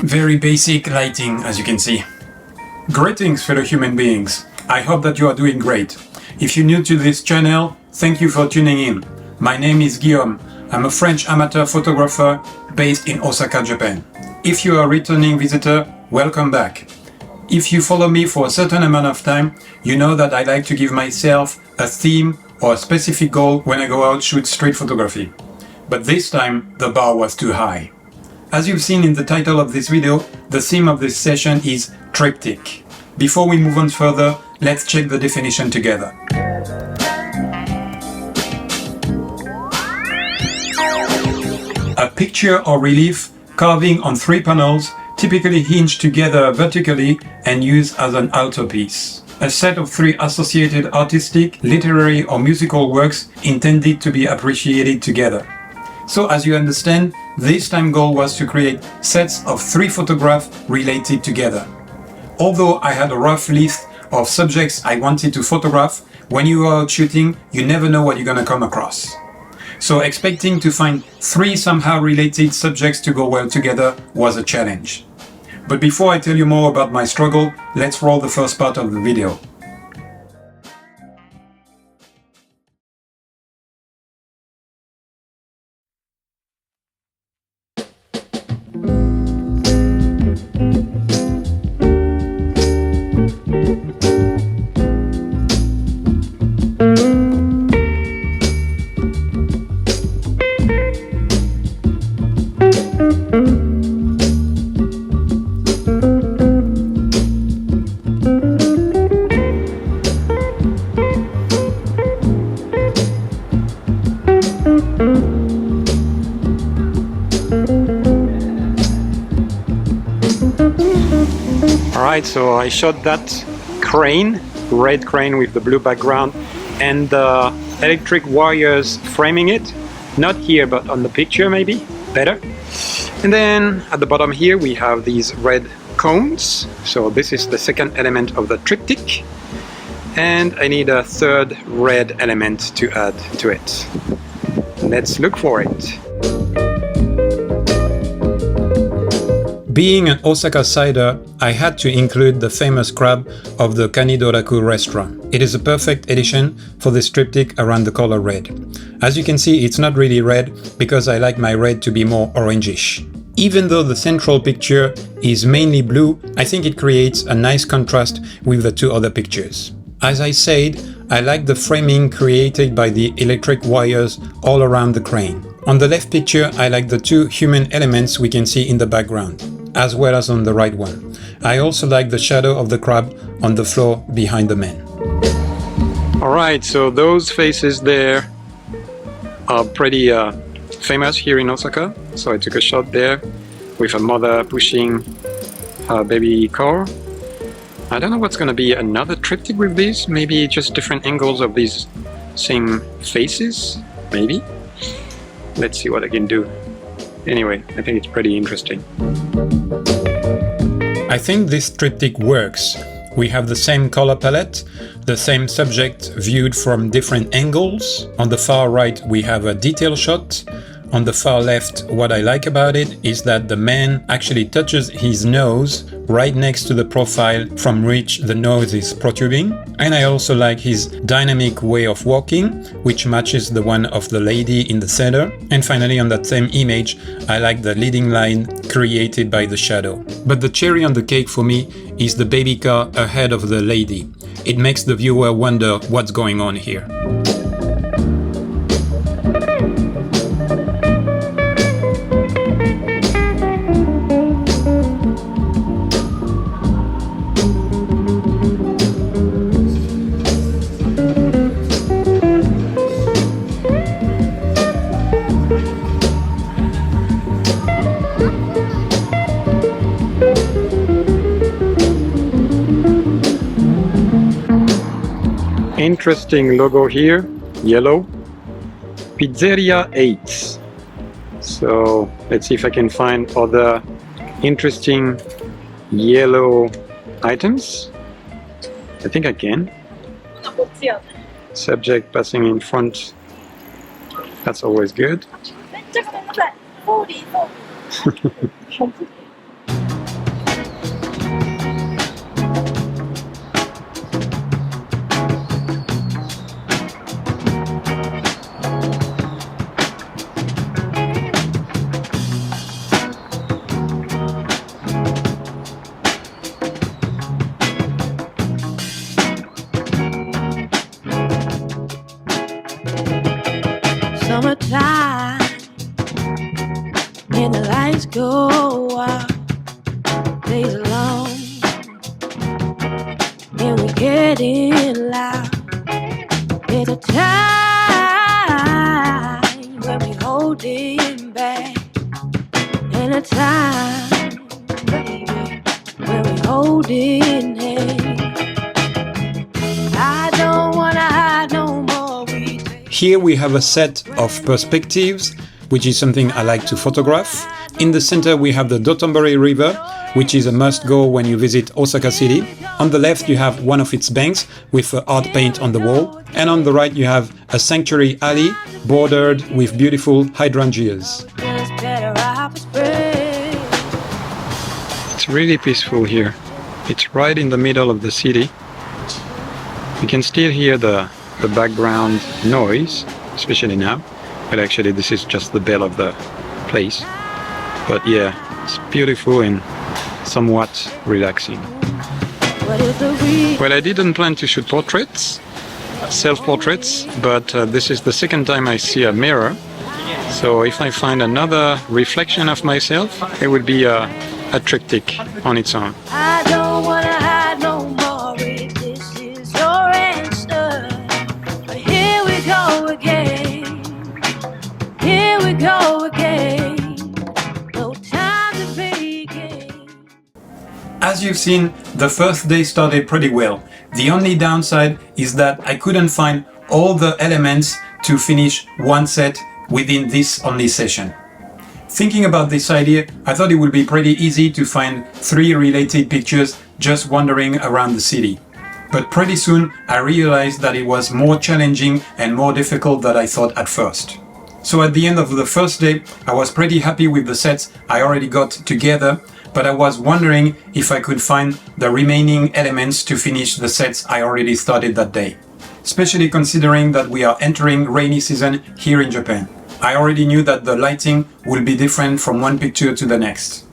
Very basic lighting, as you can see. Greetings, fellow human beings. I hope that you are doing great. If you're new to this channel, thank you for tuning in. My name is Guillaume. I'm a French amateur photographer based in Osaka, Japan. If you are a returning visitor, welcome back. If you follow me for a certain amount of time, you know that I like to give myself a theme or a specific goal when I go out shoot street photography. But this time, the bar was too high. As you've seen in the title of this video, the theme of this session is Triptych. Before we move on further, let's check the definition together. A picture or relief carving on 3 panels, typically hinged together vertically and used as an altarpiece. A set of 3 associated artistic, literary or musical works intended to be appreciated together. So as you understand, this time goal was to create sets of 3 photographs related together. Although I had a rough list of subjects I wanted to photograph, when you are out shooting, you never know what you're gonna come across. So expecting to find 3 somehow related subjects to go well together was a challenge. But before I tell you more about my struggle, let's roll the first part of the video. Alright, so I shot that crane, red crane with the blue background, and the electric wires framing it. Not here, but on the picture maybe, better. And then at the bottom here we have these red cones. So this is the second element of the triptych. And I need a third red element to add to it. Let's look for it. Being an Osaka cider, I had to include the famous crab of the Kanidoraku restaurant. It is a perfect addition for this triptych around the color red. As you can see, it's not really red because I like my red to be more orangish. Even though the central picture is mainly blue, I think it creates a nice contrast with the 2 other pictures. As I said, I like the framing created by the electric wires all around the crane. On the left picture, I like the 2 human elements we can see in the background, as well as on the right one. I also like the shadow of the crab on the floor behind the man. Alright, so those faces there are pretty famous here in Osaka. So I took a shot there with a mother pushing her baby car. I don't know what's gonna be another triptych with these. Maybe just different angles of these same faces, maybe. Let's see what I can do. Anyway, I think it's pretty interesting. I think this triptych works. We have the same color palette, the same subject viewed from different angles. On the far right we have a detail shot. On the far left, what I like about it is that the man actually touches his nose right next to the profile from which the nose is protruding. And I also like his dynamic way of walking, which matches the one of the lady in the center. And finally, on that same image, I like the leading line created by the shadow. But the cherry on the cake for me is the baby car ahead of the lady. It makes the viewer wonder what's going on here. Interesting logo here, yellow, Pizzeria 8. So let's see if I can find other interesting yellow items. I think I can. Subject passing in front, that's always good. Summertime, and the lights go out, days are long, and we're getting loud. There's a time when we holding back, and a time, baby, when we holding hands. I don't wanna hide no more. Here we have a set of perspectives, which is something I like to photograph. In the center we have the Dotonbori River, which is a must-go when you visit Osaka City. On the left you have one of its banks with art paint on the wall, and on the right you have a sanctuary alley bordered with beautiful hydrangeas. It's really peaceful here. It's right in the middle of the city. You can still hear the background noise, especially now, but actually this is just the bell of the place. But yeah, it's beautiful and somewhat relaxing. Well, I didn't plan to shoot portraits, self-portraits, but this is the second time I see a mirror. So if I find another reflection of myself, it would be a triptych on its own. I don't wanna hide no more if this is your answer. But here we go again. Here we go again. No time to begin. As you've seen, the first day started pretty well. The only downside is that I couldn't find all the elements to finish one set within this only session. Thinking about this idea, I thought it would be pretty easy to find 3 related pictures just wandering around the city. But pretty soon I realized that it was more challenging and more difficult than I thought at first. So at the end of the first day, I was pretty happy with the sets I already got together, but I was wondering if I could find the remaining elements to finish the sets I already started that day. Especially considering that we are entering rainy season here in Japan. I already knew that the lighting will be different from one picture to the next.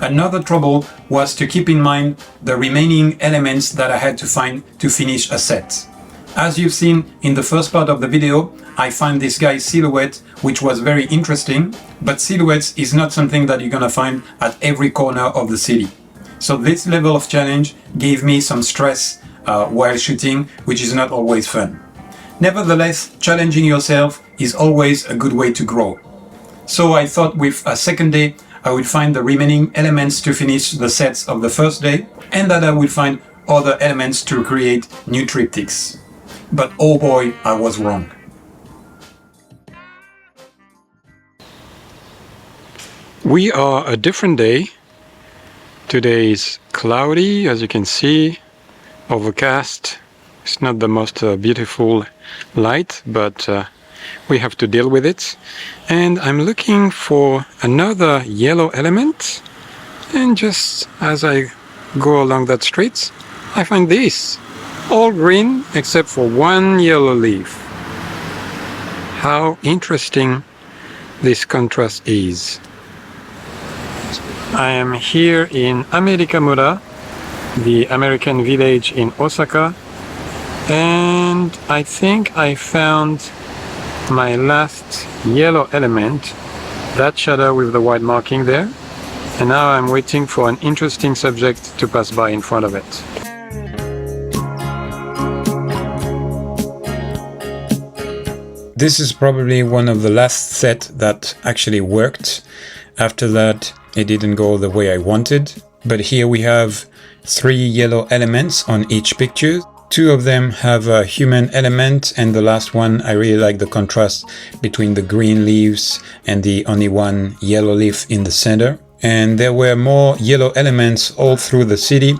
Another trouble was to keep in mind the remaining elements that I had to find to finish a set. As you've seen in the first part of the video, I found this guy's silhouette, which was very interesting, but silhouettes is not something that you're gonna find at every corner of the city. So this level of challenge gave me some stress while shooting, which is not always fun. Nevertheless, challenging yourself is always a good way to grow. So I thought with a second day, I would find the remaining elements to finish the sets of the first day, and that I would find other elements to create new triptychs. But oh boy, I was wrong. We are a different day. Today is cloudy, as you can see, overcast. It's not the most beautiful light, but we have to deal with it. And I'm looking for another yellow element, and just as I go along that street, I find this, all green except for one yellow leaf. How interesting this contrast is. I am here in Amerikamura, the American village in Osaka, and I think I found my last yellow element, that shadow with the white marking there, and now I'm waiting for an interesting subject to pass by in front of it. This is probably one of the last set that actually worked. After that, it didn't go the way I wanted, but here we have 3 yellow elements on each picture. 2 of them have a human element, and the last one, I really like the contrast between the green leaves and the only one yellow leaf in the center. And there were more yellow elements all through the city,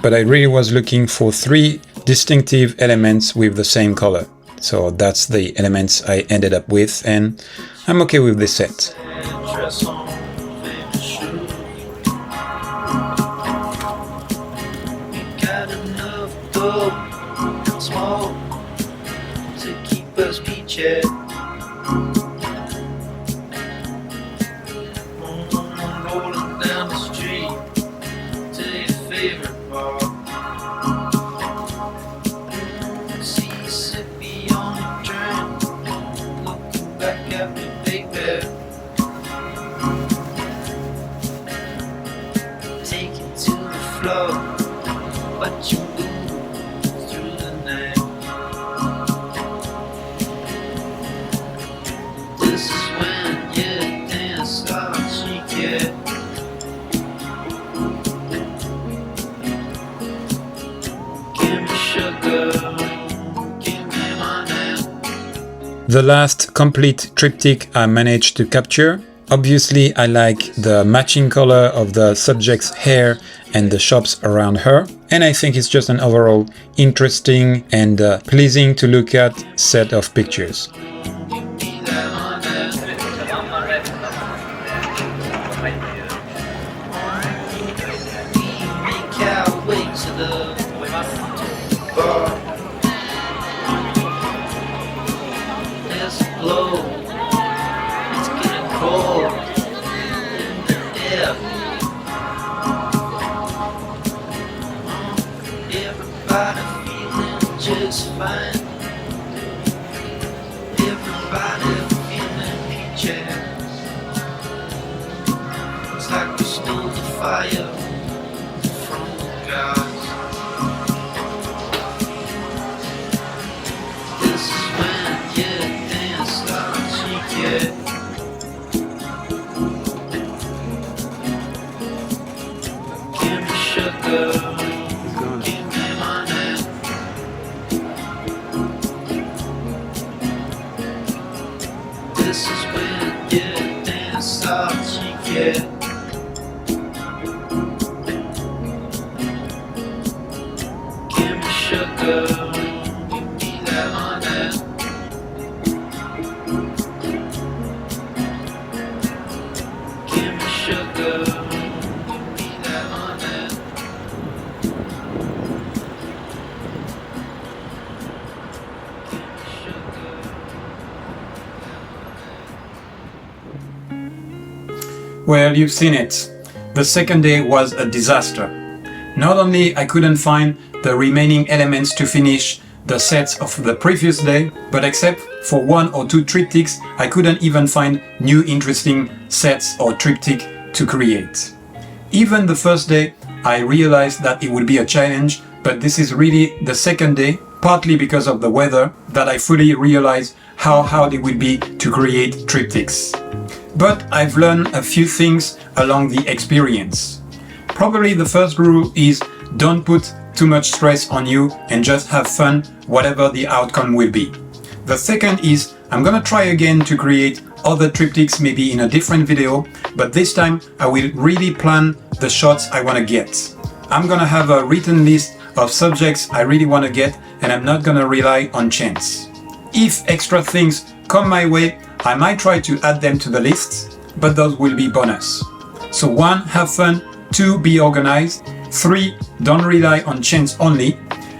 but I really was looking for 3 distinctive elements with the same color. So that's the elements I ended up with, and I'm okay with this set. red dress on, famous shoes. We got enough dope and smoke to keep us peachy. Rolling down the street to your favorite bar. See you sippy on a drink, looking back at me, baby. Take it to the floor, but you move through the night. This is when you dance like she can. Give me sugar, give me money. The last complete triptych I managed to capture. Obviously, I like the matching color of the subject's hair and the shops around her, and I think it's just an overall interesting and pleasing to look at set of pictures. Everybody feeling just fine. Everybody feeling peachy. It's like we stole the fire from the gods. This is when you dance like she can. Give me sugar. This is when you dance all she can. Give me sugar, give me that honey. Give me sugar, give me that honey. Give me sugar. Well, you've seen it. The second day was a disaster. Not only I couldn't find the remaining elements to finish the sets of the previous day, but except for one or two triptychs, I couldn't even find new interesting sets or triptych to create. Even the first day, I realized that it would be a challenge, but this is really the second day, partly because of the weather, that I fully realized how hard it would be to create triptychs. But I've learned a few things along the experience. Probably the first rule is don't put too much stress on you and just have fun whatever the outcome will be. The second is I'm gonna try again to create other triptychs maybe in a different video, but this time I will really plan the shots I wanna get. I'm gonna have a written list of subjects I really wanna get and I'm not gonna rely on chance. If extra things come my way, I might try to add them to the list, but those will be bonus. So 1, have fun, 2, be organized, 3, don't rely on chance only,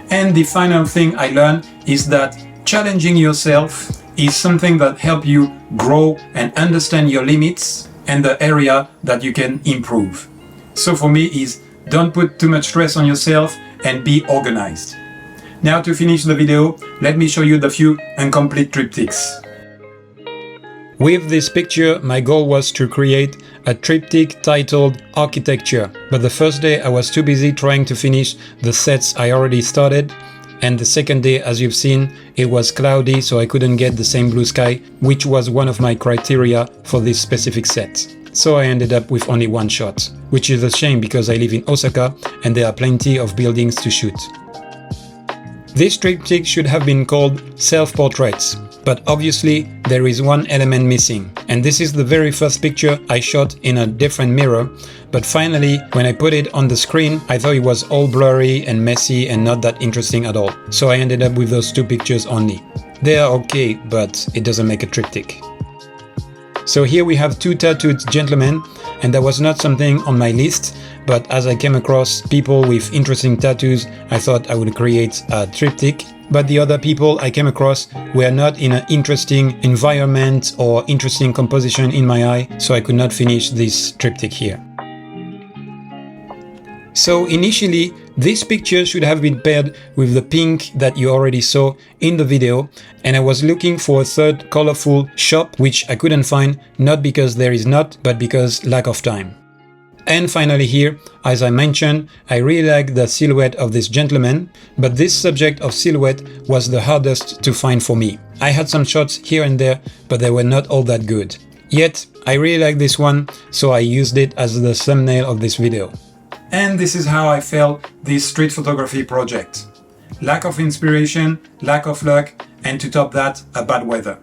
and the final thing I learned is that challenging yourself is something that helps you grow and understand your limits and the area that you can improve. So for me is don't put too much stress on yourself and be organized. Now to finish the video, let me show you the few incomplete triptychs. With this picture, my goal was to create a triptych titled Architecture, but the first day I was too busy trying to finish the sets I already started, and the second day, as you've seen, it was cloudy, so I couldn't get the same blue sky, which was one of my criteria for this specific set. So I ended up with only one shot, which is a shame because I live in Osaka and there are plenty of buildings to shoot. This triptych should have been called Self-Portraits, but obviously there is one element missing, and this is the very first picture I shot in a different mirror, but finally when I put it on the screen I thought it was all blurry and messy and not that interesting at all, so I ended up with those two pictures only. They are okay, but it doesn't make a triptych. So here we have two tattooed gentlemen, and that was not something on my list, but as I came across people with interesting tattoos, I thought I would create a triptych. But the other people I came across were not in an interesting environment or interesting composition in my eye, so I could not finish this triptych here. So initially, this picture should have been paired with the pink that you already saw in the video, and I was looking for a third colorful shop which I couldn't find, not because there is not, but because lack of time. And finally here, as I mentioned, I really like the silhouette of this gentleman, but this subject of silhouette was the hardest to find for me. I had some shots here and there, but they were not all that good. Yet, I really like this one, so I used it as the thumbnail of this video. And this is how I felt this street photography project. Lack of inspiration, lack of luck, and to top that, a bad weather.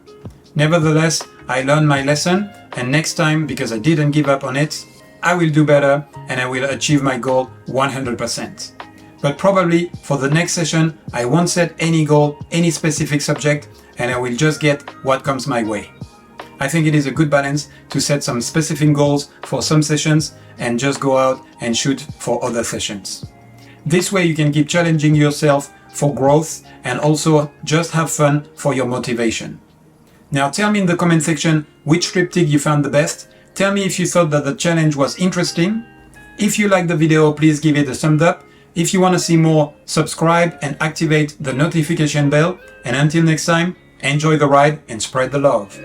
Nevertheless, I learned my lesson, and next time, because I didn't give up on it, I will do better and I will achieve my goal 100%. But probably for the next session, I won't set any goal, any specific subject, and I will just get what comes my way. I think it is a good balance to set some specific goals for some sessions and just go out and shoot for other sessions. This way you can keep challenging yourself for growth and also just have fun for your motivation. Now tell me in the comment section which triptych you found the best. Tell me if you thought that the challenge was interesting. If you liked the video, please give it a thumbs up. If you want to see more, subscribe and activate the notification bell. And until next time, enjoy the ride and spread the love.